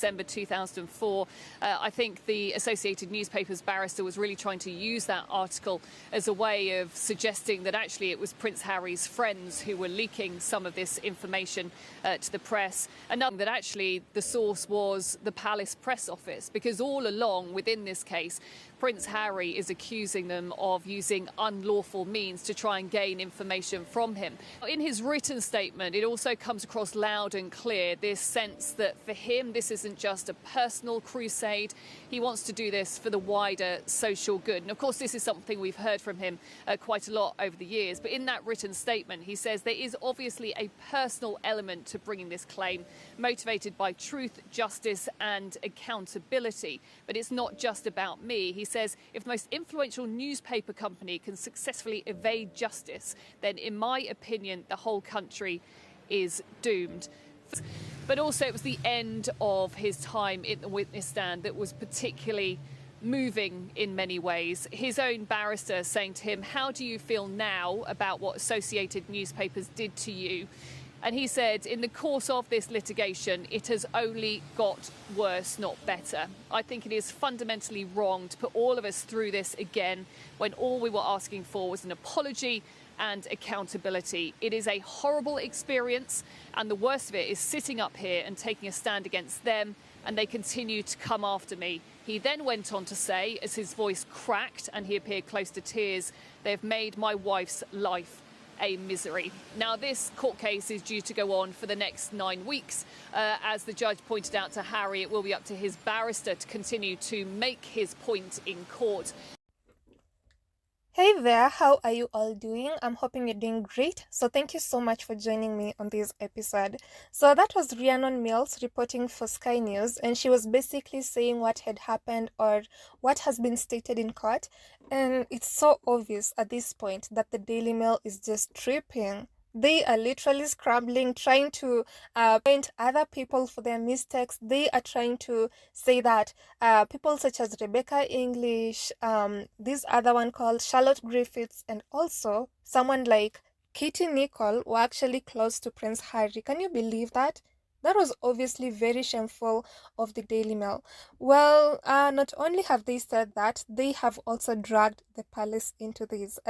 December 2004. I think the Associated Newspapers barrister was really trying to use that article as a way of suggesting that actually it was Prince Harry's friends who were leaking some of this information to the press, and that actually the source was the Palace press office, because all along within this case, Prince Harry is accusing them of using unlawful means to try and gain information from him. In his written statement, it also comes across loud and clear this sense that for him, this isn't just a personal crusade. He wants to do this for the wider social good. And of course, this is something we've heard from him quite a lot over the years. But in that written statement, he says there is obviously a personal element to bringing this claim, motivated by truth, justice and accountability. But it's not just about me. He says if the most influential newspaper company can successfully evade justice, then in my opinion, the whole country is doomed. But also it was the end of his time in the witness stand that was particularly moving in many ways. His own barrister saying to him, "How do you feel now about what Associated Newspapers did to you?" And he said, in the course of this litigation, it has only got worse, not better. I think it is fundamentally wrong to put all of us through this again when all we were asking for was an apology and accountability. It is a horrible experience, and the worst of it is sitting up here and taking a stand against them, and they continue to come after me. He then went on to say, as his voice cracked and he appeared close to tears, "They've made my wife's life a misery." Now, this court case is due to go on for the next 9 weeks. As the judge pointed out to Harry, it will be up to his barrister to continue to make his point in court. Hey there, how are you all doing? I'm hoping you're doing great. So thank you so much for joining me on this episode. So that was Rhiannon Mills reporting for Sky News, and she was basically saying what had happened or what has been stated in court. And it's so obvious at this point that the Daily Mail is just tripping. They are literally scrambling, trying to point other people for their mistakes. They are trying to say that people such as Rebecca English, this other one called Charlotte Griffiths, and also someone like Katie Nichol were actually close to Prince Harry. Can you believe that? That was obviously very shameful of the Daily Mail. Well, not only have they said that, they have also dragged the palace into this,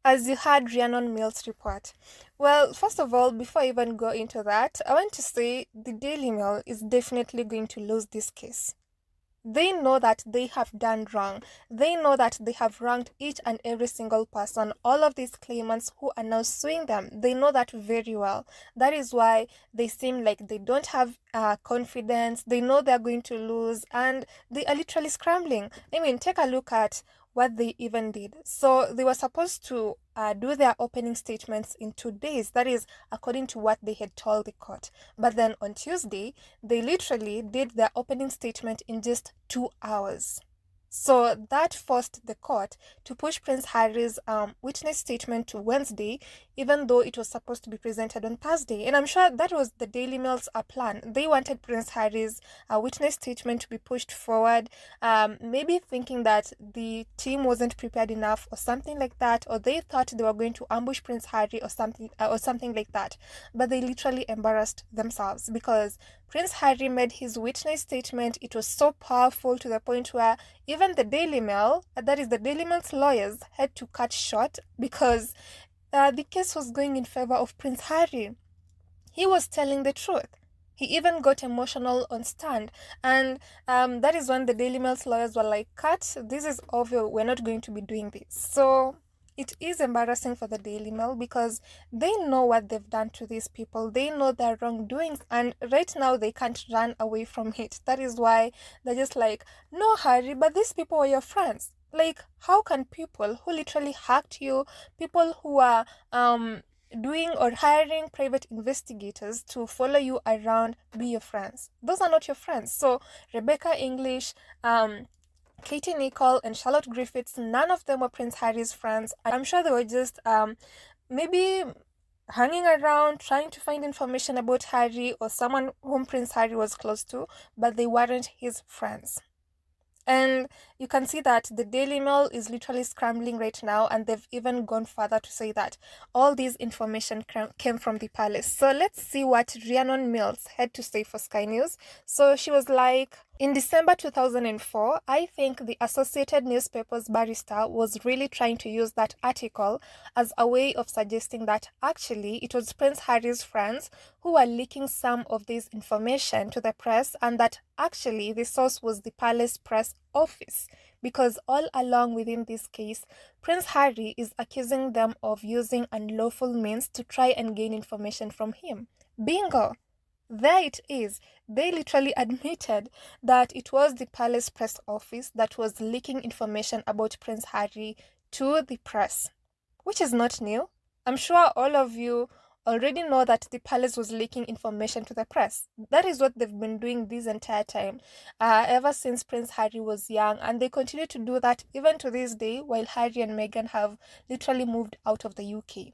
as you heard Rhiannon Mills report. Well, first of all, before I even go into that, I want to say the Daily Mail is definitely going to lose this case. They know that they have done wrong. They know that they have wronged each and every single person, all of these claimants who are now suing them. They know that very well. That is why they seem like they don't have confidence. They know they're going to lose, and they are literally scrambling. I mean, take a look at what they even did. So they were supposed to do their opening statements in 2 days. That is according to what they had told the court. But then on Tuesday, they literally did their opening statement in just 2 hours. So that forced the court to push Prince Harry's witness statement to Wednesday, even though it was supposed to be presented on Thursday. And I'm sure that was the Daily Mail's plan. They wanted Prince Harry's witness statement to be pushed forward, maybe thinking that the team wasn't prepared enough or something like that, or they thought they were going to ambush Prince Harry or something like that. But they literally embarrassed themselves, because Prince Harry made his witness statement. It was so powerful to the point where even the Daily Mail, that is the Daily Mail's lawyers, had to cut short because the case was going in favor of Prince Harry. He was telling the truth. He even got emotional on stand, and that is when the Daily Mail's lawyers were like, "Cut, this is over, we're not going to be doing this." So it is embarrassing for the Daily Mail, because they know what they've done to these people. They know their wrongdoings, and right now they can't run away from it. That is why they're just like, "No, Harry, but these people were your friends." Like, how can people who literally hacked you, people who are doing or hiring private investigators to follow you around, be your friends? Those are not your friends. So Rebecca English, Katie Nichol and Charlotte Griffiths, none of them were Prince Harry's friends. I'm sure they were just maybe hanging around trying to find information about Harry or someone whom Prince Harry was close to, but they weren't his friends. And you can see that the Daily Mail is literally scrambling right now, and they've even gone further to say that all this information came from the palace. So let's see what Rhiannon Mills had to say for Sky News. So she was like, in December 2004, I think the Associated Newspapers barrister was really trying to use that article as a way of suggesting that actually it was Prince Harry's friends who were leaking some of this information to the press, and that actually the source was the palace press office. Because all along within this case, Prince Harry is accusing them of using unlawful means to try and gain information from him. Bingo! There it is. They literally admitted that it was the palace press office that was leaking information about Prince Harry to the press, which is not new. I'm sure all of you already know that the palace was leaking information to the press. That is what they've been doing this entire time, ever since Prince Harry was young, and they continue to do that even to this day, while Harry and Meghan have literally moved out of the UK.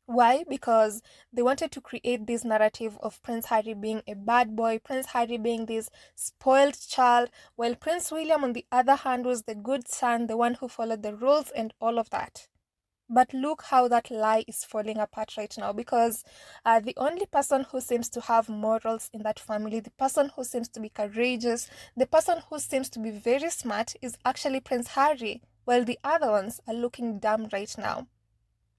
Why? Because they wanted to create this narrative of Prince Harry being a bad boy, Prince Harry being this spoiled child, while Prince William, on the other hand, was the good son, the one who followed the rules and all of that. But look how that lie is falling apart right now, because the only person who seems to have morals in that family, the person who seems to be courageous, the person who seems to be very smart is actually Prince Harry, while the other ones are looking dumb right now.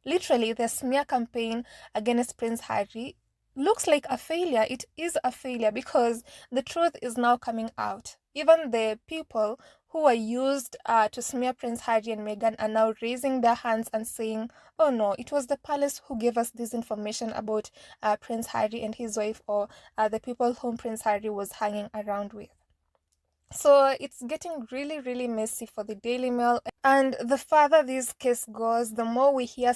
Literally, the smear campaign against Prince Harry looks like a failure. It is a failure because the truth is now coming out. Even the people who were used to smear Prince Harry and Meghan are now raising their hands and saying, oh no, it was the palace who gave us this information about Prince Harry and his wife, or the people whom Prince Harry was hanging around with. So it's getting really, really messy for the Daily Mail. And the further this case goes, the more we hear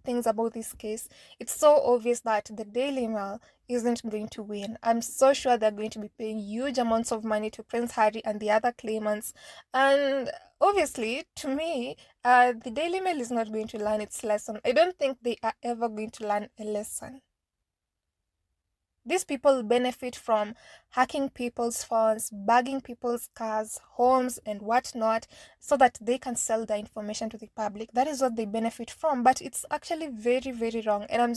things about this case, it's so obvious that the Daily Mail isn't going to win. I'm so sure they're going to be paying huge amounts of money to Prince Harry and the other claimants. And obviously, to me, the Daily Mail is not going to learn its lesson. I don't think they are ever going to learn a lesson. These people benefit from hacking people's phones, bagging people's cars, homes, and whatnot, so that they can sell their information to the public. That is what they benefit from. But it's actually very, very wrong. And I'm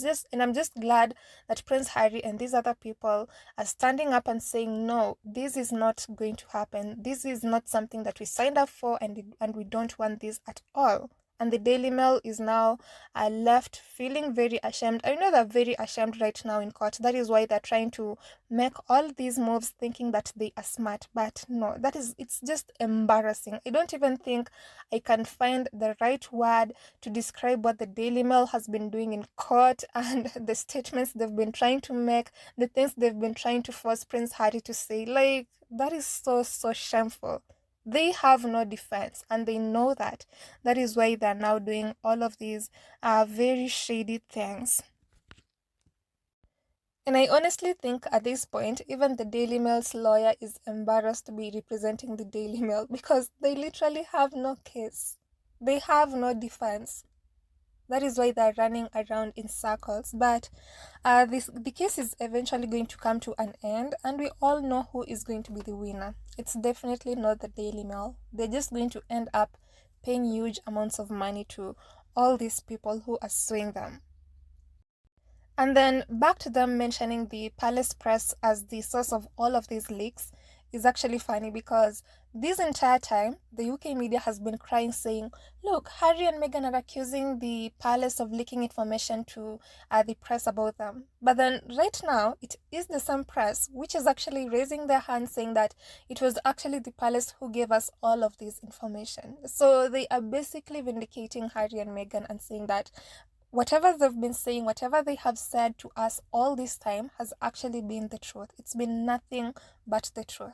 just glad that Prince Harry and these other people are standing up and saying, no, this is not going to happen. This is not something that we signed up for, and we don't want this at all. And the Daily Mail is now left feeling very ashamed. I know they're very ashamed right now in court. That is why they're trying to make all these moves thinking that they are smart. But no, it's just embarrassing. I don't even think I can find the right word to describe what the Daily Mail has been doing in court, and the statements they've been trying to make, the things they've been trying to force Prince Harry to say. Like, that is so, so shameful. They have no defense, and they know that. That is why they're now doing all of these very shady things. And I honestly think at this point, even the Daily Mail's lawyer is embarrassed to be representing the Daily Mail, because they literally have no case. They have no defense. That is why they're running around in circles. But the case is eventually going to come to an end, and we all know who is going to be the winner. It's definitely not the Daily Mail. They're just going to end up paying huge amounts of money to all these people who are suing them. And then back to them mentioning the palace press as the source of all of these leaks is actually funny, because this entire time the UK media has been crying, saying, look, Harry and Meghan are accusing the palace of leaking information to the press about them. But then right now it is the same press which is actually raising their hand, saying that it was actually the palace who gave us all of this information. So they are basically vindicating Harry and Meghan and saying that whatever they've been saying, whatever they have said to us all this time has actually been the truth. It's been nothing but the truth.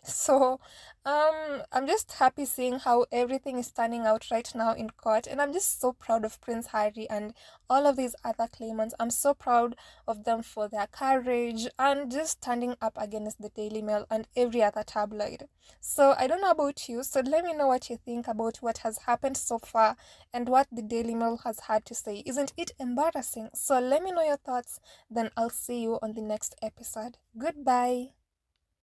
So I'm just happy seeing how everything is turning out right now in court, and I'm just so proud of Prince Harry and all of these other claimants. I'm so proud of them for their courage and just standing up against the Daily Mail and every other tabloid. So I don't know about you, so let me know what you think about what has happened so far and what the Daily Mail has had to say. Isn't it embarrassing? So let me know your thoughts, then I'll see you on the next episode. Goodbye.